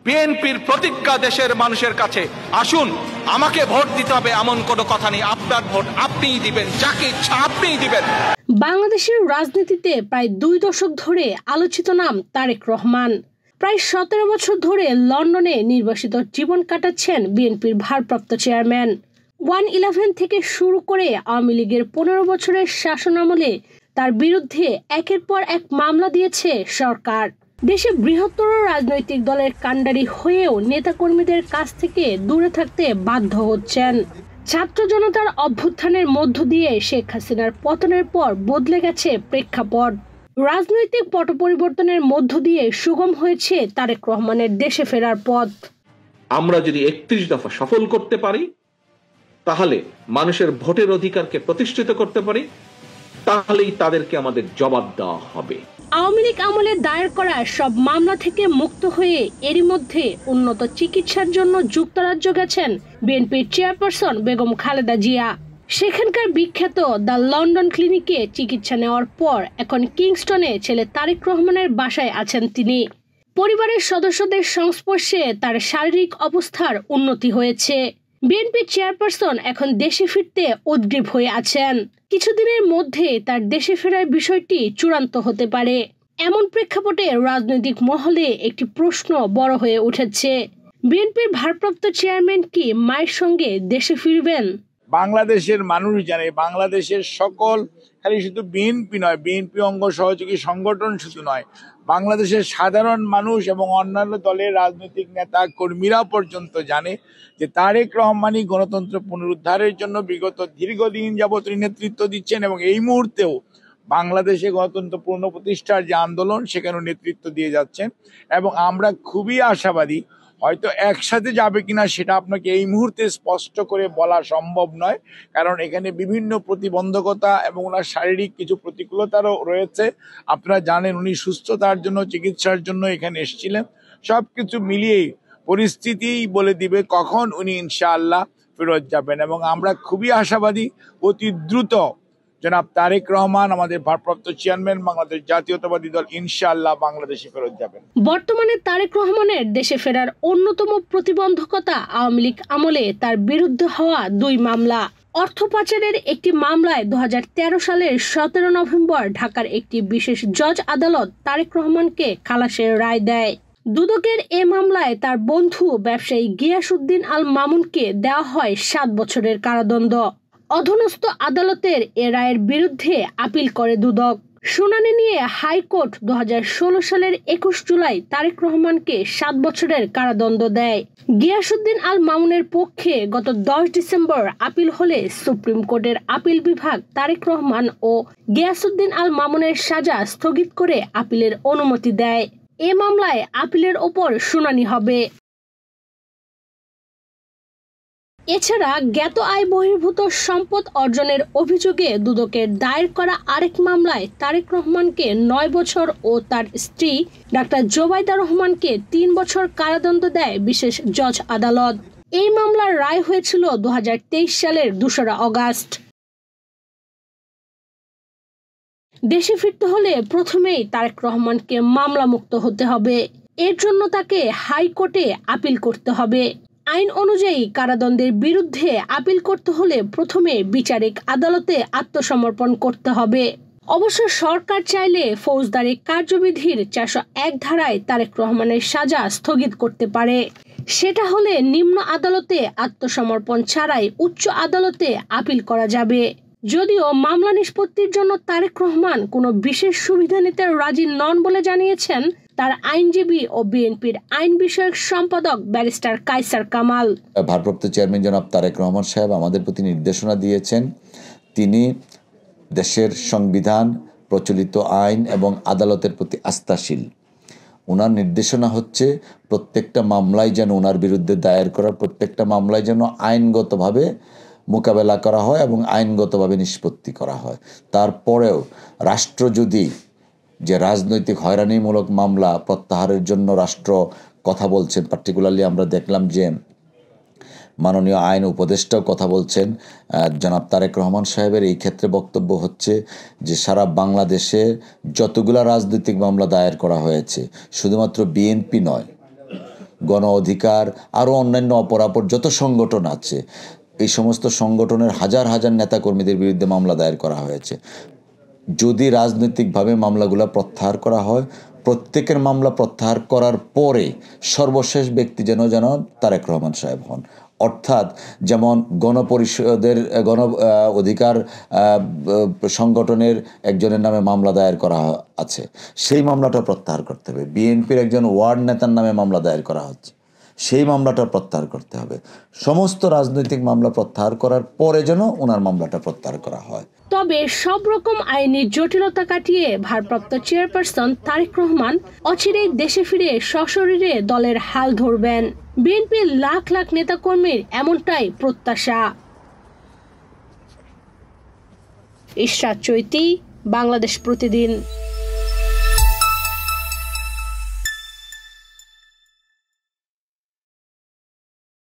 বিএনপির প্রতিজ্ঞা দেশের মানুষের কাছে, আসুন আমাকে ভোট দিতে হবে এমন কোনো কথা নেই। আপনার ভোট আপনিই দিবেন, যাকে ইচ্ছা আপনিই দিবেন। বাংলাদেশের রাজনীতিতে প্রায় 2 দশক ধরে আলোচিত নাম তারেক রহমান। প্রায় 17 বছর ধরে লন্ডনে নির্বাসিত জীবন কাটাচ্ছেন বিএনপির ভারপ্রাপ্ত চেয়ারম্যান। 1-11 থেকে শুরু করে আওয়ামী লীগের 15 বছরের শাসনামলে তার বিরুদ্ধে একের পর এক মামলা দিয়েছে সরকার। দেশে বৃহত্তর রাজনৈতিক দলের কাণ্ডারি হয়েও নেতাকর্মীদের কাছ থেকে দূরে থাকতে বাধ্য হচ্ছেন। ছাত্র জনতার অভ্যুত্থানের মধ্য দিয়ে শেখ হাসিনার পতনের পর বদলে গেছে প্রেক্ষাপট। রাজনৈতিক পট পরিবর্তনের মধ্য দিয়ে সুগম হয়েছে তারেক রহমানের দেশে ফেরার পথ। আমরা যদি 31 দফা সফল করতে পারি, তাহলে মানুষের ভোটের অধিকারকে প্রতিষ্ঠিত করতে পারি, তাহলেই তাদেরকে আমাদের জবাব দেওয়া হবে। আওয়ামী লীগ আমলে দায়ের করা সব মামলা থেকে মুক্ত হয়ে এরই মধ্যে উন্নত চিকিৎসার জন্য যুক্তরাজ্য গেছেন বিএনপির চেয়ারপারসন বেগম খালেদা জিয়া। সেখানকার বিখ্যাত দ্য লন্ডন ক্লিনিকে চিকিৎসা নেওয়ার পর এখন কিংস্টনে ছেলে তারেক রহমানের বাসায় আছেন তিনি। পরিবারের সদস্যদের সংস্পর্শে তার শারীরিক অবস্থার উন্নতি হয়েছে। বিএনপি চেয়ারপারসন এখন দেশে ফিরতে উদ্গ্রীব হয়ে আছেন। কিছুদিনের মধ্যে তার দেশে ফেরার বিষয়টি চূড়ান্ত হতে পারে। এমন প্রেক্ষাপটে রাজনৈতিক মহলে একটি প্রশ্ন বড় হয়ে উঠেছে, বিএনপির ভারপ্রাপ্ত চেয়ারম্যান কি মায়ের সঙ্গে দেশে ফিরবেন? বাংলাদেশের মানুষ জানে, বাংলাদেশের সকল, খালি শুধু বিএনপি নয়, বিএনপি অঙ্গ সহযোগী সংগঠন শুধু নয়, বাংলাদেশের সাধারণ মানুষ এবং অন্যান্য দলের রাজনৈতিক নেতা কর্মীরা পর্যন্ত জানে যে তারেক রহমানই গণতন্ত্র পুনরুদ্ধারের জন্য বিগত দীর্ঘদিন যাবৎ নেতৃত্ব দিচ্ছেন এবং এই মুহূর্তেও বাংলাদেশে গণতন্ত্র পুনঃপ্রতিষ্ঠার যে আন্দোলন সেখানে নেতৃত্ব দিয়ে যাচ্ছেন। এবং আমরা খুবই আশাবাদী, হয়তো একসাথে যাবে কিনা সেটা আপনাকে এই মুহূর্তে স্পষ্ট করে বলা সম্ভব নয়, কারণ এখানে বিভিন্ন প্রতিবন্ধকতা এবং ওনার শারীরিক কিছু প্রতিকূলতারও রয়েছে। আপনারা জানেন উনি সুস্থতার জন্য, চিকিৎসার জন্য এখানে এসেছিলেন। সবকিছু মিলিয়েই পরিস্থিতি বলে দিবে কখন উনি ইনশাআল্লাহ ফেরত যাবেন। এবং আমরা খুবই আশাবাদী অতি দ্রুত জনাব তারেক রহমান, আমাদের ভারপ্রাপ্ত চেয়ারম্যান, বাংলাদেশ জাতীয়তাবাদী দল ইনশাআল্লাহ বাংলাদেশে ফেরত যাবেন। বর্তমানে তারেক রহমানের দেশে ফেরার অন্যতম প্রতিবন্ধকতা আওয়ামী লীগ আমলে তার বিরুদ্ধে হওয়া 2 মামলা। অর্থ পাচারের একটি মামলায় 2013 সালের 17 নভেম্বর ঢাকার একটি বিশেষ জজ আদালত তারেক রহমানকে খালাসের রায় দেয়। দুদকের এ মামলায় তার বন্ধু ব্যবসায়ী গিয়াসউদ্দিন আল মামুনকে দেওয়া হয় 7 বছরের কারাদণ্ড। অধস্তন আদালতের এ রায়ের বিরুদ্ধে আপিল করে দুদক। শুনানি নিয়ে হাইকোর্ট 2016 সালের 21 জুলাই তারেক রহমানকে 7 বছরের কারাদণ্ড দেয়। গিয়াসউদ্দিন আল মামুনের পক্ষে গত 10 ডিসেম্বর আপিল হলে সুপ্রিম কোর্টের আপিল বিভাগ তারেক রহমান ও গিয়াসউদ্দিন আল মামুনের সাজা স্থগিত করে আপিলের অনুমতি দেয়। এ মামলায় আপিলের ওপর শুনানি হবে। এছাড়া জ্ঞাত আয় বহির্ভূত সম্পদ অর্জনের অভিযোগে দুদকের দায়ের করা আরেক মামলায় তারেক রহমানকে 9 বছর ও তার স্ত্রী ডাক্তার জোবাইদা রহমানকে 3 বছর কারাদণ্ড দেয় বিশেষ জজ আদালত। এই মামলার রায় হয়েছিল 2023 সালের 2 আগস্ট। দেশে ফিরতে হলে প্রথমেই তারেক রহমানকে মামলা মুক্ত হতে হবে। এর জন্য তাকে হাইকোর্টে আপিল করতে হবে। আইন অনুযায়ী কারাদণ্ডের বিরুদ্ধে আপিল করতে হলে প্রথমে বিচারিক আদালতে আত্মসমর্পণ করতে হবে। অবশ্য সরকার চাইলে ফৌজদারি কার্যবিধির 401 ধারায় তারেক রহমানের সাজা স্থগিত করতে পারে। সেটা হলে নিম্ন আদালতে আত্মসমর্পণ ছাড়াই উচ্চ আদালতে আপিল করা যাবে। যদিও মামলা নিষ্পত্তির জন্য তারেক রহমান কোনো বিশেষ সুবিধা নিতে রাজি নন বলে জানিয়েছেন তার আইনজীবী ও বিএনপির আইন বিষয়ক সম্পাদক ব্যারিস্টার কায়সার কামাল। ভারপ্রাপ্ত চেয়ারম্যান জনাব তারেক রহমান সাহেব আমাদের প্রতি নির্দেশনা দিয়েছেন, তিনি দেশের সংবিধান, প্রচলিত আইন এবং আদালতের প্রতি আস্থাশীল। ওনার নির্দেশনা হচ্ছে প্রত্যেকটা মামলায় যেন, ওনার বিরুদ্ধে দায়ের করা প্রত্যেকটা মামলায় যেন আইনগতভাবে মোকাবেলা করা হয় এবং আইনগতভাবে নিষ্পত্তি করা হয়। তারপরেও রাষ্ট্র যদি যে রাজনৈতিক হয়রানিমূলক মামলা প্রত্যাহারের জন্য রাষ্ট্র কথা বলছেন, পার্টিকুলারলি আমরা দেখলাম যে মাননীয় আইন উপদেষ্টাও কথা বলছেন, জনাব তারেক রহমান সাহেবের এই ক্ষেত্রে বক্তব্য হচ্ছে যে সারা বাংলাদেশে যতগুলা রাজনৈতিক মামলা দায়ের করা হয়েছে, শুধুমাত্র বিএনপি নয়, গণ অধিকার আরও অন্যান্য অপরাপর যত সংগঠন আছে, এই সমস্ত সংগঠনের হাজার হাজার নেতাকর্মীদের বিরুদ্ধে মামলা দায়ের করা হয়েছে। যদি রাজনৈতিকভাবে মামলাগুলো প্রত্যাহার করা হয়, প্রত্যেকের মামলা প্রত্যাহার করার পরে সর্বশেষ ব্যক্তি যেন তারেক রহমান সাহেব হন। অর্থাৎ যেমন গণপরিষদের গণ অধিকার সংগঠনের একজনের নামে মামলা দায়ের করা আছে, সেই মামলাটা প্রত্যাহার করতে হবে। বিএনপির একজন ওয়ার্ড নেতার নামে মামলা দায়ের করা হচ্ছে, সেই মামলাটা প্রত্যাহার করতে হবে। সমস্ত রাজনৈতিক মামলা প্রত্যাহার করার পরে যেন ওনার মামলাটা প্রত্যাহার করা হয়। তবে সব রকম আইনি জটিলতা কাটিয়ে ভারপ্রাপ্ত চেয়ারপারসন তারেক রহমান অচিরেই দেশে ফিরে সশরীরে দলের হাল ধরবেন। বিএনপির লাখ লাখ নেতাকর্মীর এমনটাই প্রত্যাশা। ইশরাত চৈতি, বাংলাদেশ প্রতিদিন।